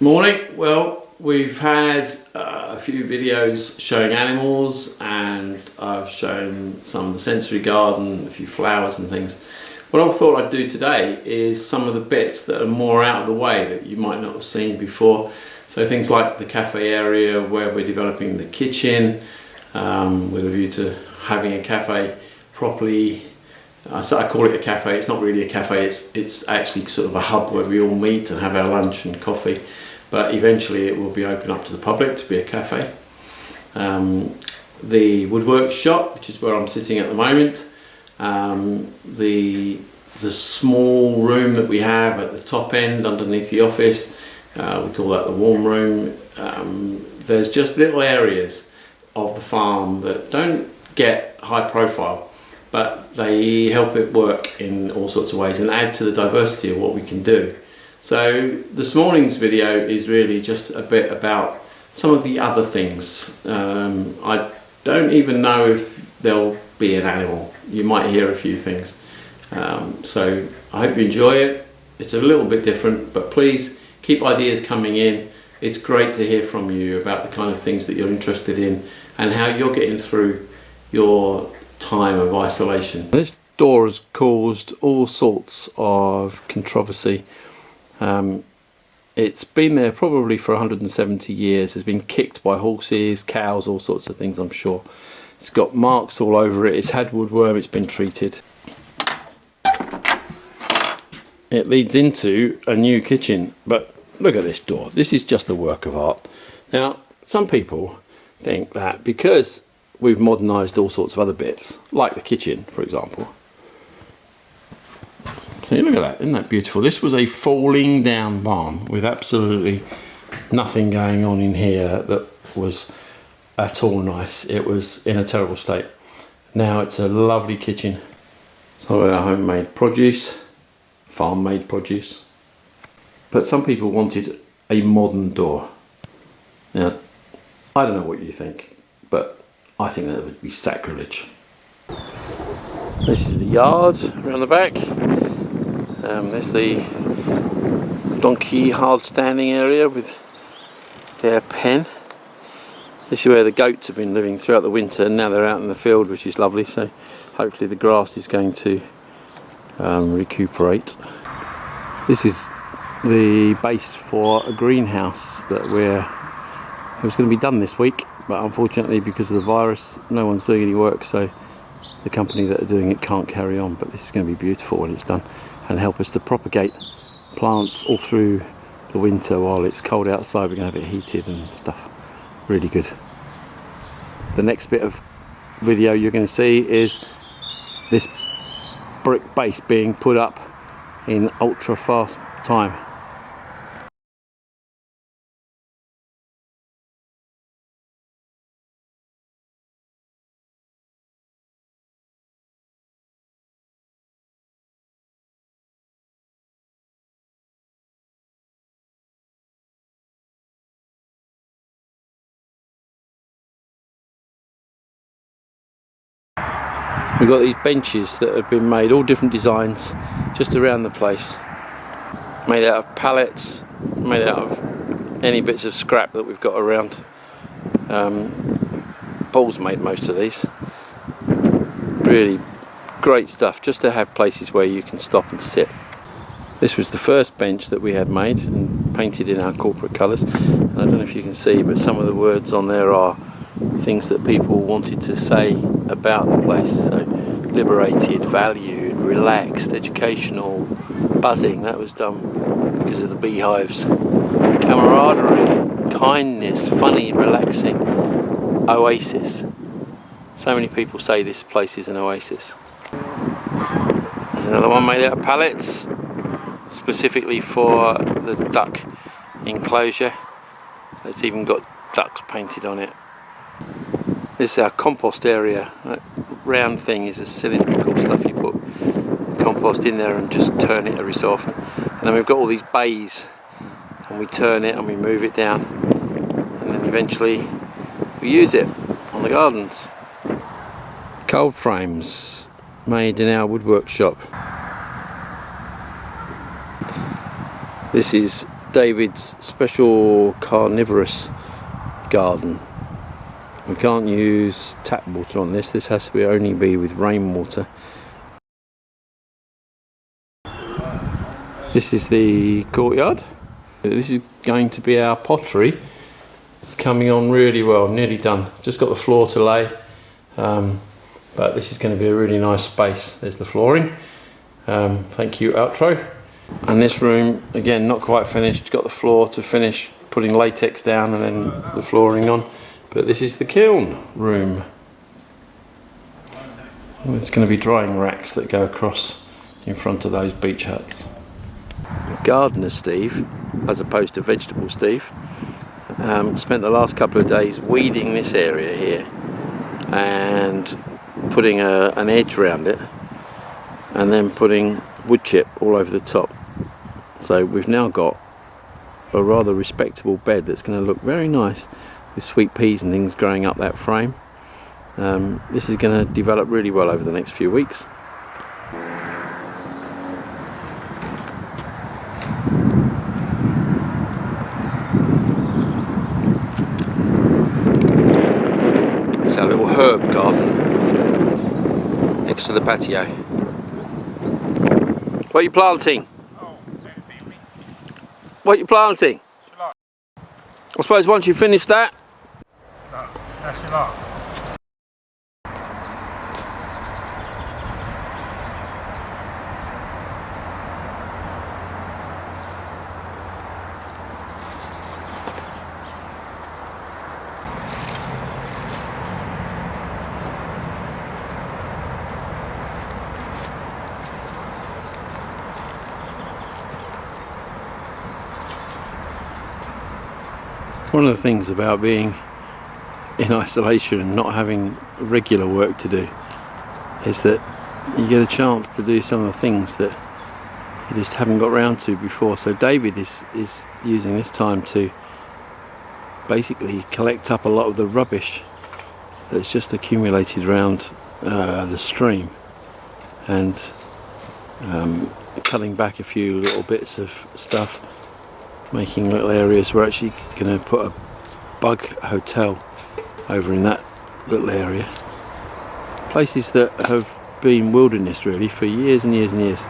Morning. Well, we've had a few videos showing animals, and I've shown some of the sensory garden, a few flowers and things. What I thought I'd do today is some of the bits that are more out of the way that you might not have seen before. So things like the cafe area where we're developing the kitchen with a view to having a cafe properly. So I call it a cafe. It's not really a cafe, it's actually sort of a hub where we all meet and have our lunch and coffee, but eventually it will be open up to the public to be a cafe. The woodwork shop, which is where I'm sitting at the moment, the small room that we have at the top end underneath the office, we call that the warm room. There's just little areas of the farm that don't get high profile, but they help it work in all sorts of ways and add to the diversity of what we can do. So this morning's video is really just a bit about some of the other things. I don't even know if there'll be an animal. You might hear a few things. So I hope you enjoy it. It's a little bit different, but please keep ideas coming in. It's great to hear from you about the kind of things that you're interested in and how you're getting through your time of isolation. This door has caused all sorts of controversy. It's been there probably for 170 years. It's been kicked by horses, cows, all sorts of things, I'm sure. It's got marks all over it. It's had woodworm, it's been treated. It leads into a new kitchen, but look at this door. This is just a work of art. Now, some people think that because we've modernised all sorts of other bits, like the kitchen, for example. So look at that, isn't that beautiful? This was a falling down barn with absolutely nothing going on in here that was at all nice. It was in a terrible state. Now it's a lovely kitchen. Some of our homemade produce, farm-made produce. But some people wanted a modern door. Now, I don't know what you think, but I think that would be sacrilege. This is the yard around the back. There's the donkey hard standing area with their pen. This is where the goats have been living throughout the winter, and now they're out in the field, which is lovely. So hopefully the grass is going to recuperate. This is the base for a greenhouse that it was going to be done this week, but unfortunately because of the virus no one's doing any work, so the company that are doing it can't carry on. But this is going to be beautiful when it's done and help us to propagate plants all through the winter while it's cold outside. We're going to have it heated and stuff. Really good. The next bit of video you're going to see is this brick base being put up in ultra fast time. We've got these benches that have been made, all different designs, just around the place. Made out of pallets, made out of any bits of scrap that we've got around. Paul's made most of these. Really great stuff, just to have places where you can stop and sit. This was the first bench that we had made and painted in our corporate colours. And I don't know if you can see, but some of the words on there are things that people wanted to say about the place. So liberated, valued, relaxed, educational, buzzing. That was done because of the beehives. Camaraderie, kindness, funny, relaxing, oasis. So many people say this place is an oasis. There's another one made out of pallets, specifically for the duck enclosure. It's even got ducks painted on it. This is our compost area. That round thing is a cylindrical stuff. You put the compost in there and just turn it every so often. And then we've got all these bays, and we turn it and we move it down, and then eventually we use it on the gardens. Cold frames made in our woodwork shop. This is David's special carnivorous garden. We can't use tap water on this. This has to only be with rainwater. This is the courtyard. This is going to be our pottery. It's coming on really well, nearly done. Just got the floor to lay, but this is going to be a really nice space. There's the flooring. Thank you, outro. And this room, again, not quite finished. Got the floor to finish, putting latex down and then the flooring on. But this is the kiln room. It's going to be drying racks that go across in front of those beach huts. Gardener Steve, as opposed to vegetable Steve, spent the last couple of days weeding this area here and putting an edge around it, and then putting wood chip all over the top. So we've now got a rather respectable bed that's going to look very nice with sweet peas and things growing up that frame. This is going to develop really well over the next few weeks. It's our little herb garden next to the patio. What are you planting? What are you planting? I suppose once you finish that. No, that's your lot. One of the things about being in isolation and not having regular work to do is that you get a chance to do some of the things that you just haven't got round to before. So David is using this time to basically collect up a lot of the rubbish that's just accumulated around the stream, and cutting back a few little bits of stuff, making little areas. We're actually going to put a bug hotel over in that little area. Places that have been wilderness really for years and years and years,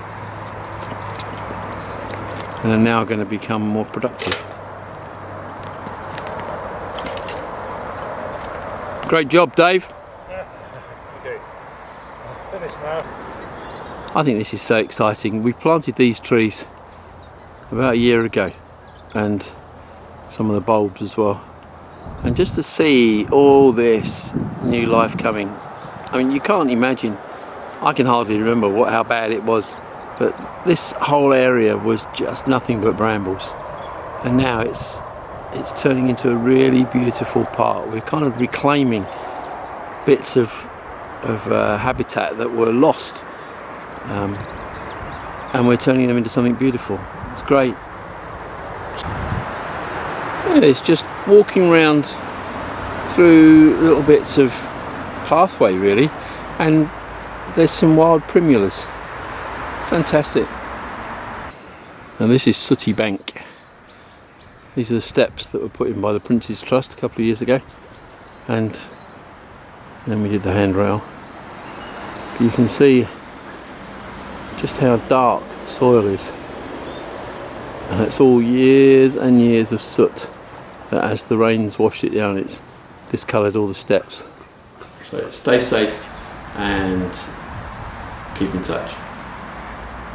and are now going to become more productive. Great job, Dave. Yeah. Okay. I'm finished now. I think this is so exciting. We planted these trees about a year ago, and some of the bulbs as well, and just to see all this new life coming, I mean, you can't imagine. I can hardly remember how bad it was, but this whole area was just nothing but brambles, and now it's turning into a really beautiful park. We're kind of reclaiming bits of habitat that were lost, and we're turning them into something beautiful. It's great. Yeah, it's just walking around through little bits of pathway really, and there's some wild primulas. Fantastic. And this is Sooty Bank. These are the steps that were put in by the Prince's Trust a couple of years ago, and then we did the handrail. But you can see just how dark the soil is, and it's all years and years of soot that, as the rains washed it down, it's discoloured all the steps. So stay safe and keep in touch.